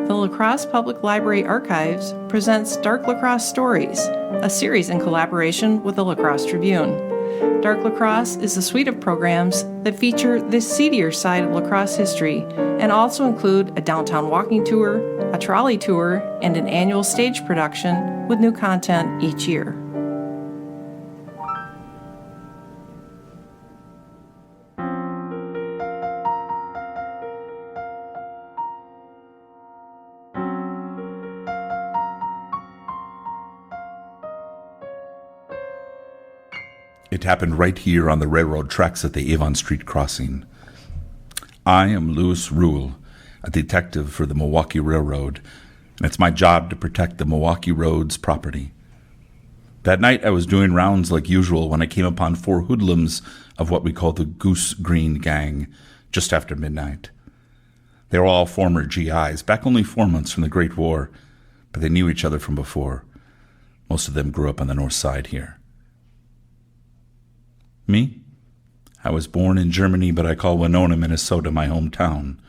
the La Crosse Public Library Archives presents Dark La Crosse Stories, a series in collaboration with the La Crosse Tribune. Dark La Crosse is a suite of programs that feature the seedier side of La Crosse history and also include a downtown walking tour, a trolley tour, and an annual stage production with new content each year. It happened right here on the railroad tracks at the Avon Street crossing. I am Louis Rule, a detective for the Milwaukee Railroad, and it's my job to protect the Milwaukee Road's property. That night I was doing rounds like usual when I came upon 4 hoodlums of what we call the Goose Green Gang just after midnight. They were all former GIs, back only 4 months from the Great War, but they knew each other from before. Most of them grew up on the north side here. Me? I was born in Germany, but I call Winona, Minnesota my hometown.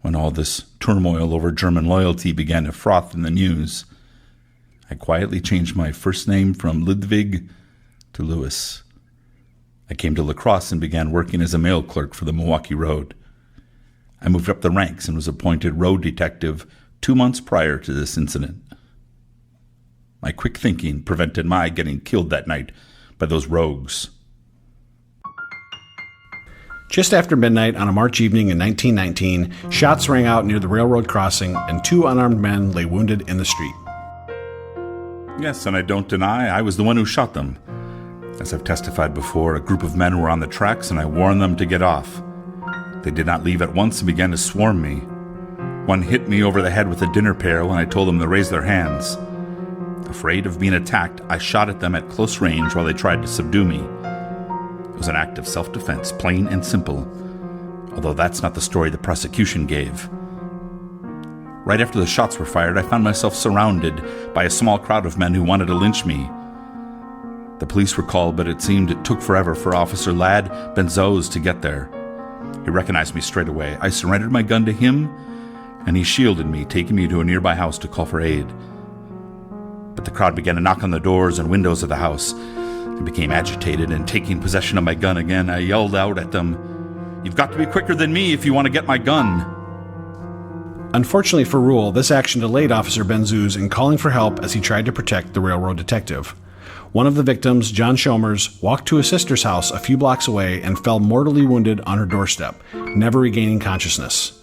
When all this turmoil over German loyalty began to froth in the news, I quietly changed my first name from Ludwig to Louis. I came to La Crosse and began working as a mail clerk for the Milwaukee Road. I moved up the ranks and was appointed road detective 2 months prior to this incident. My quick thinking prevented my getting killed that night by those rogues. Just after midnight on a March evening in 1919, shots rang out near the railroad crossing and 2 unarmed men lay wounded in the street. Yes, and I don't deny I was the one who shot them. As I've testified before, a group of men were on the tracks and I warned them to get off. They did not leave at once and began to swarm me. One hit me over the head with a dinner pail and I told them to raise their hands. Afraid of being attacked, I shot at them at close range while they tried to subdue me. It was an act of self-defense, plain and simple, although that's not the story the prosecution gave. Right after the shots were fired, I found myself surrounded by a small crowd of men who wanted to lynch me. The police were called, but it seemed it took forever for Officer Lad Benzos to get there. He recognized me straight away. I surrendered my gun to him, and he shielded me, taking me to a nearby house to call for aid. But the crowd began to knock on the doors and windows of the house. I became agitated, and taking possession of my gun again, I yelled out at them, "You've got to be quicker than me if you want to get my gun." Unfortunately for Rule, this action delayed Officer Benzuz in calling for help as he tried to protect the railroad detective. One of the victims, John Shomers, walked to his sister's house a few blocks away and fell mortally wounded on her doorstep, never regaining consciousness.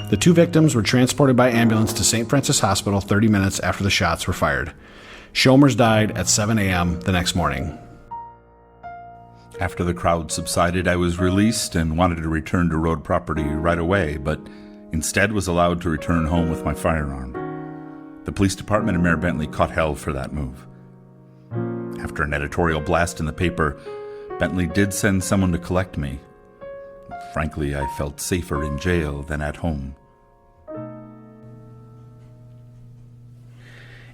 The 2 victims were transported by ambulance to St. Francis Hospital 30 minutes after the shots were fired. Shomers died at 7 a.m. the next morning. After the crowd subsided, I was released and wanted to return to road property right away, but instead was allowed to return home with my firearm. The police department and Mayor Bentley caught hell for that move. After an editorial blast in the paper, Bentley did send someone to collect me. Frankly, I felt safer in jail than at home.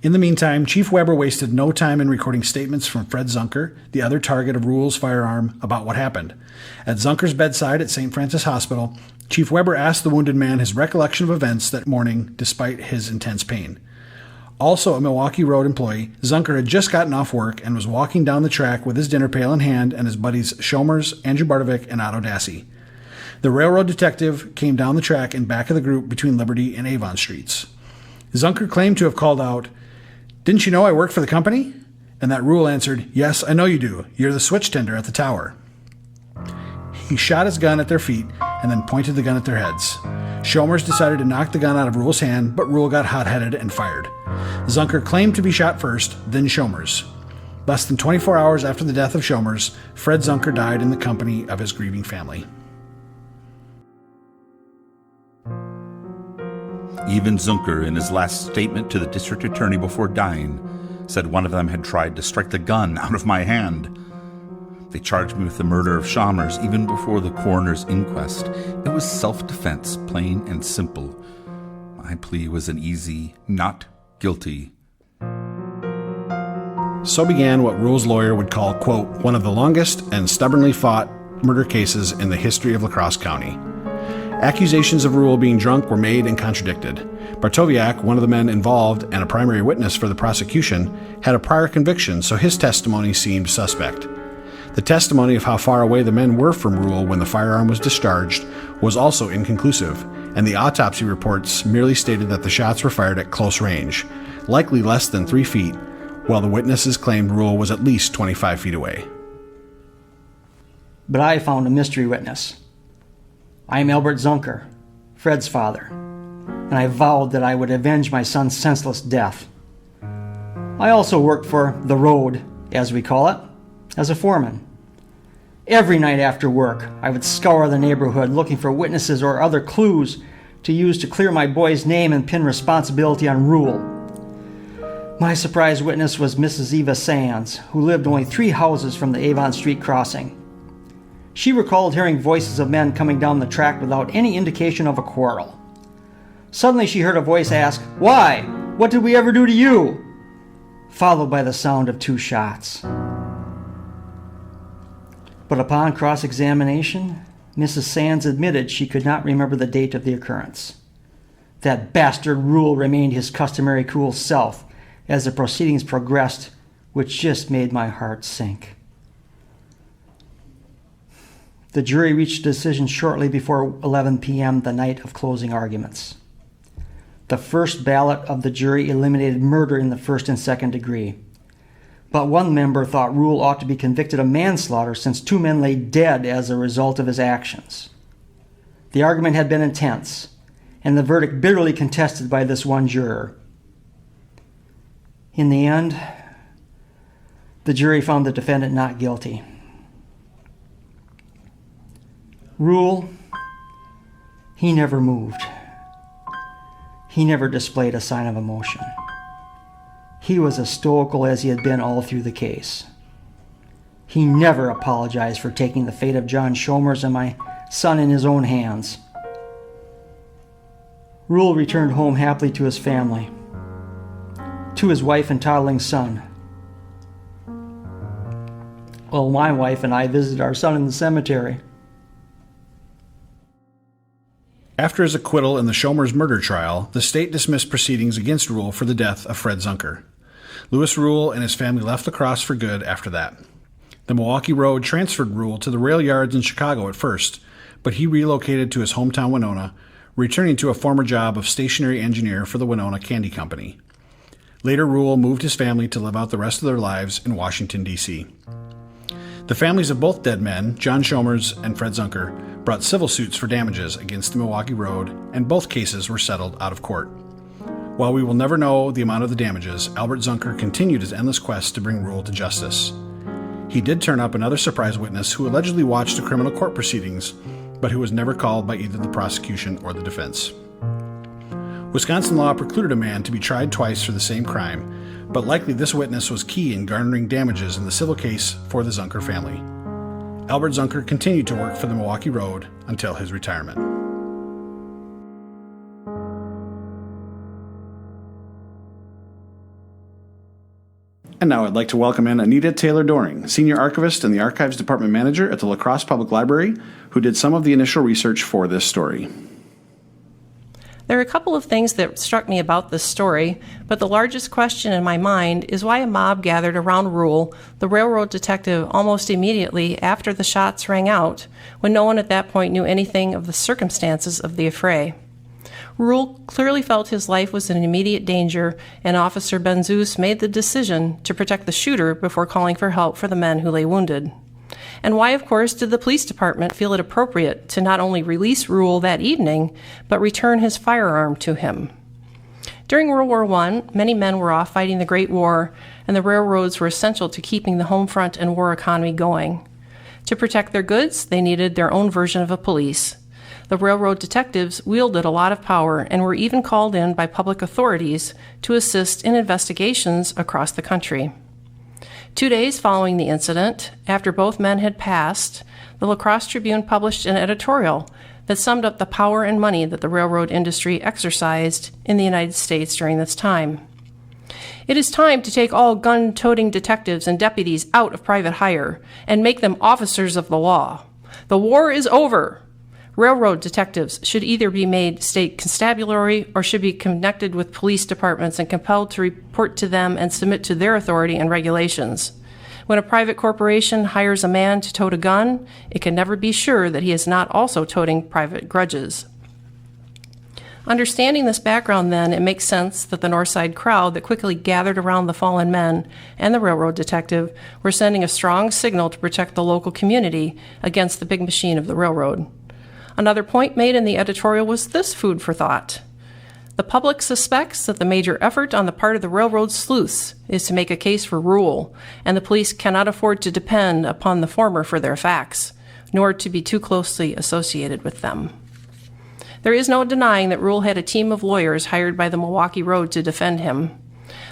In the meantime, Chief Weber wasted no time in recording statements from Fred Zunker, the other target of Rule's firearm, about what happened. At Zunker's bedside at St. Francis Hospital, Chief Weber asked the wounded man his recollection of events that morning despite his intense pain. Also a Milwaukee Road employee, Zunker had just gotten off work and was walking down the track with his dinner pail in hand and his buddies Shomers, Andrew Bardovic, and Otto Dassey. The railroad detective came down the track in back of the group between Liberty and Avon Streets. Zunker claimed to have called out, "Didn't you know I work for the company?" And that Rule answered, "Yes, I know you do. You're the switch tender at the tower." He shot his gun at their feet and then pointed the gun at their heads. Shomers decided to knock the gun out of Rule's hand, but Rule got hot-headed and fired. Zunker claimed to be shot first, then Shomers. Less than 24 hours after the death of Shomers, Fred Zunker died in the company of his grieving family. Even Zunker, in his last statement to the district attorney before dying, said one of them had tried to strike the gun out of my hand. They charged me with the murder of Shomers even before the coroner's inquest. It was self-defense, plain and simple. My plea was an easy, not guilty. So began what Rule's lawyer would call, quote, one of the longest and stubbornly fought murder cases in the history of La Crosse County. Accusations of Rule being drunk were made and contradicted. Bartowiak, one of the men involved and a primary witness for the prosecution, had a prior conviction, so his testimony seemed suspect. The testimony of how far away the men were from Rule when the firearm was discharged was also inconclusive, and the autopsy reports merely stated that the shots were fired at close range, likely less than 3 feet, while the witnesses claimed Rule was at least 25 feet away. But I found a mystery witness. I am Albert Zunker, Fred's father, and I vowed that I would avenge my son's senseless death. I also worked for the Road, as we call it, as a foreman. Every night after work, I would scour the neighborhood looking for witnesses or other clues to use to clear my boy's name and pin responsibility on Rule. My surprise witness was Mrs. Eva Sands, who lived only 3 houses from the Avon Street crossing. She recalled hearing voices of men coming down the track without any indication of a quarrel. Suddenly she heard a voice ask, "Why? What did we ever do to you?" Followed by the sound of 2 shots. But upon cross-examination, Mrs. Sands admitted she could not remember the date of the occurrence. That bastard Rule remained his customary cool self as the proceedings progressed, which just made my heart sink. The jury reached a decision shortly before 11 p.m. the night of closing arguments. The first ballot of the jury eliminated murder in the first and second degree. But one member thought Rule ought to be convicted of manslaughter since 2 men lay dead as a result of his actions. The argument had been intense, and the verdict bitterly contested by this one juror. In the end, the jury found the defendant not guilty. Rule, he never moved. He never displayed a sign of emotion. He was as stoical as he had been all through the case. He never apologized for taking the fate of John Shomers and my son in his own hands. Rule returned home happily to his family, to his wife and toddling son. Well, my wife and I visited our son in the cemetery. After his acquittal in the Shomers murder trial, the state dismissed proceedings against Rule for the death of Fred Zunker. Louis Rule and his family left La Crosse for good after that. The Milwaukee Road transferred Rule to the rail yards in Chicago at first, but he relocated to his hometown Winona, returning to a former job of stationary engineer for the Winona Candy Company. Later, Rule moved his family to live out the rest of their lives in Washington, D.C. The families of both dead men, John Shomers and Fred Zunker, brought civil suits for damages against the Milwaukee Road, and both cases were settled out of court. While we will never know the amount of the damages, Albert Zunker continued his endless quest to bring Rule to justice. He did turn up another surprise witness who allegedly watched the criminal court proceedings, but who was never called by either the prosecution or the defense. Wisconsin law precluded a man to be tried twice for the same crime, but likely this witness was key in garnering damages in the civil case for the Zunker family. Albert Zunker continued to work for the Milwaukee Road until his retirement. And now I'd like to welcome in Anita Taylor-Doring, Senior Archivist and the Archives Department Manager at the La Crosse Public Library, who did some of the initial research for this story. There are a couple of things that struck me about this story, but the largest question in my mind is why a mob gathered around Rule, the railroad detective, almost immediately after the shots rang out, when no one at that point knew anything of the circumstances of the affray. Rule clearly felt his life was in immediate danger, and Officer Benzus made the decision to protect the shooter before calling for help for the men who lay wounded. And why, of course, did the police department feel it appropriate to not only release Rule that evening, but return his firearm to him? During World War I, many men were off fighting the Great War, and the railroads were essential to keeping the home front and war economy going. To protect their goods, they needed their own version of a police. The railroad detectives wielded a lot of power and were even called in by public authorities to assist in investigations across the country. 2 days following the incident, after both men had passed, the La Crosse Tribune published an editorial that summed up the power and money that the railroad industry exercised in the United States during this time. It is time to take all gun-toting detectives and deputies out of private hire and make them officers of the law. The war is over. Railroad detectives should either be made state constabulary or should be connected with police departments and compelled to report to them and submit to their authority and regulations. When a private corporation hires a man to tote a gun, it can never be sure that he is not also toting private grudges. Understanding this background, then, it makes sense that the Northside crowd that quickly gathered around the fallen men and the railroad detective were sending a strong signal to protect the local community against the big machine of the railroad. Another point made in the editorial was this food for thought. The public suspects that the major effort on the part of the railroad sleuths is to make a case for Rule, and the police cannot afford to depend upon the former for their facts, nor to be too closely associated with them. There is no denying that Rule had a team of lawyers hired by the Milwaukee Road to defend him.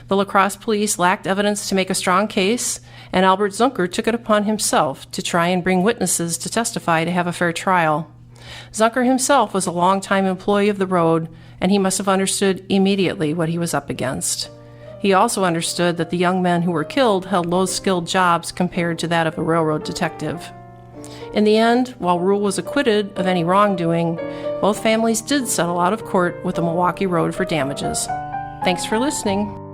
The La Crosse police lacked evidence to make a strong case, and Albert Zunker took it upon himself to try and bring witnesses to testify to have a fair trial. Zunker himself was a longtime employee of the road, and he must have understood immediately what he was up against. He also understood that the young men who were killed held low-skilled jobs compared to that of a railroad detective. In the end, while Rule was acquitted of any wrongdoing, both families did settle out of court with the Milwaukee Road for damages. Thanks for listening.